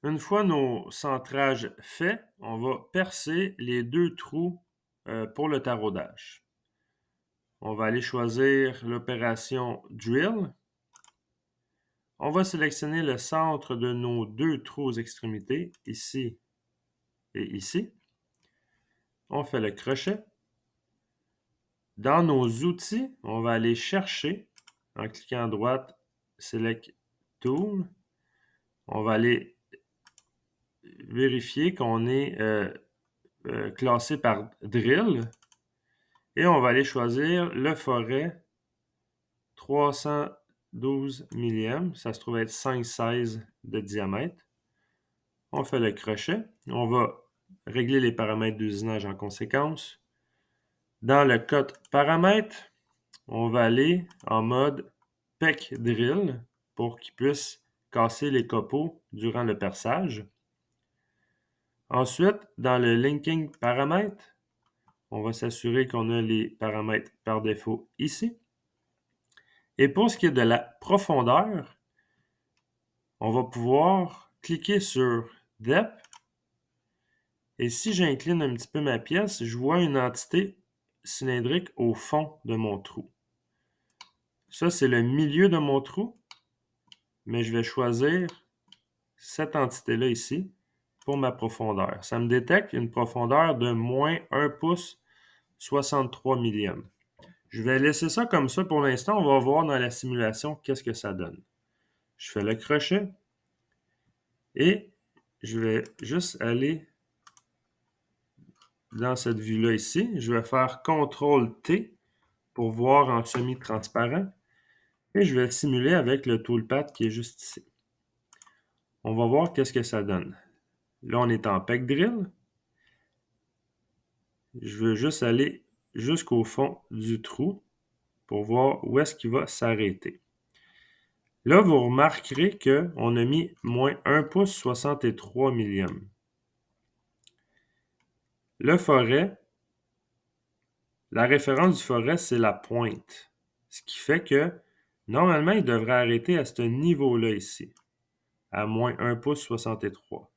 Une fois nos centrages faits, on va percer les 2 trous pour le taraudage. On va aller choisir l'opération Drill. On va sélectionner le centre de nos 2 trous aux extrémités, ici et ici. On fait le crochet. Dans nos outils, on va aller chercher, en cliquant à droite, Select Tool. On va aller vérifier qu'on est classé par Drill. Et on va aller choisir le forêt 312 millième. Ça se trouve être 5,16 de diamètre. On fait le crochet. On va régler les paramètres d'usinage en conséquence. Dans le code paramètres, on va aller en mode PEC Drill pour qu'il puisse casser les copeaux durant le perçage. Ensuite, dans le linking paramètres, on va s'assurer qu'on a les paramètres par défaut ici. Et pour ce qui est de la profondeur, on va pouvoir cliquer sur Depth. Et si j'incline un petit peu ma pièce, je vois une entité cylindrique au fond de mon trou. Ça, c'est le milieu de mon trou, mais je vais choisir cette entité-là ici pour ma profondeur. Ça me détecte une profondeur de moins 1 pouce 63 millième. Je vais laisser ça comme ça pour l'instant. On va voir dans la simulation qu'est-ce que ça donne. Je fais le crochet et je vais juste aller dans cette vue-là ici. Je vais faire CTRL-T pour voir en semi-transparent et je vais simuler avec le toolpath qui est juste ici. On va voir qu'est-ce que ça donne. Là, on est en PEC Drill. Je veux juste aller jusqu'au fond du trou pour voir où est-ce qu'il va s'arrêter. Là, vous remarquerez qu'on a mis moins 1 pouce 63 millième. Le forêt, la référence du forêt, c'est la pointe. Ce qui fait que, normalement, il devrait arrêter à ce niveau-là ici, à moins 1 pouce 63.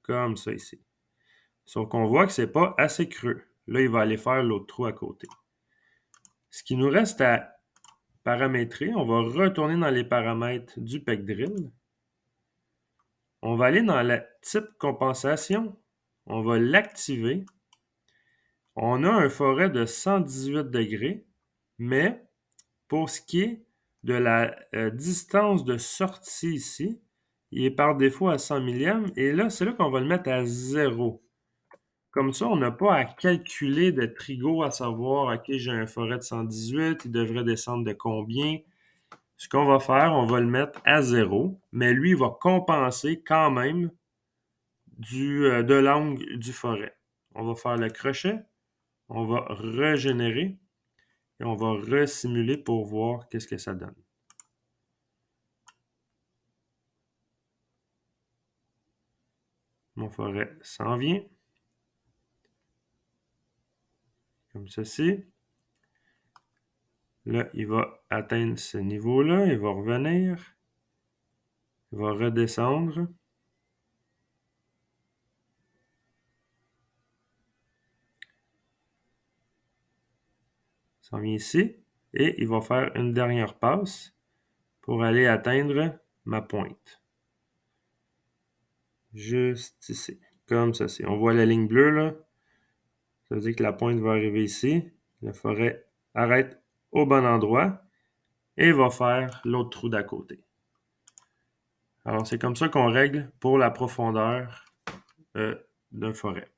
Comme ça ici. Sauf qu'on voit que ce n'est pas assez creux. Là, il va aller faire l'autre trou à côté. Ce qui nous reste à paramétrer, on va retourner dans les paramètres du PEC Drill. On va aller dans le type compensation. On va l'activer. On a un forêt de 118 degrés, mais pour ce qui est de la distance de sortie ici, il est par défaut à 100 millième. Et là, c'est là qu'on va le mettre à 0. Comme ça, on n'a pas à calculer de trigo à savoir, OK, j'ai un forêt de 118, il devrait descendre de combien. Ce qu'on va faire, on va le mettre à 0, mais lui, il va compenser quand même de l'angle du forêt. On va faire le crochet, on va régénérer et on va resimuler pour voir qu'est-ce que ça donne. Mon forêt s'en vient. Comme ceci. Là, il va atteindre ce niveau-là, il va revenir. Il va redescendre. Il s'en vient ici. Et il va faire une dernière passe pour aller atteindre ma pointe. Juste ici. Comme ceci. On voit la ligne bleue là. Ça veut dire que la pointe va arriver ici. Le forêt arrête au bon endroit et va faire l'autre trou d'à côté. Alors, c'est comme ça qu'on règle pour la profondeur d'un forêt.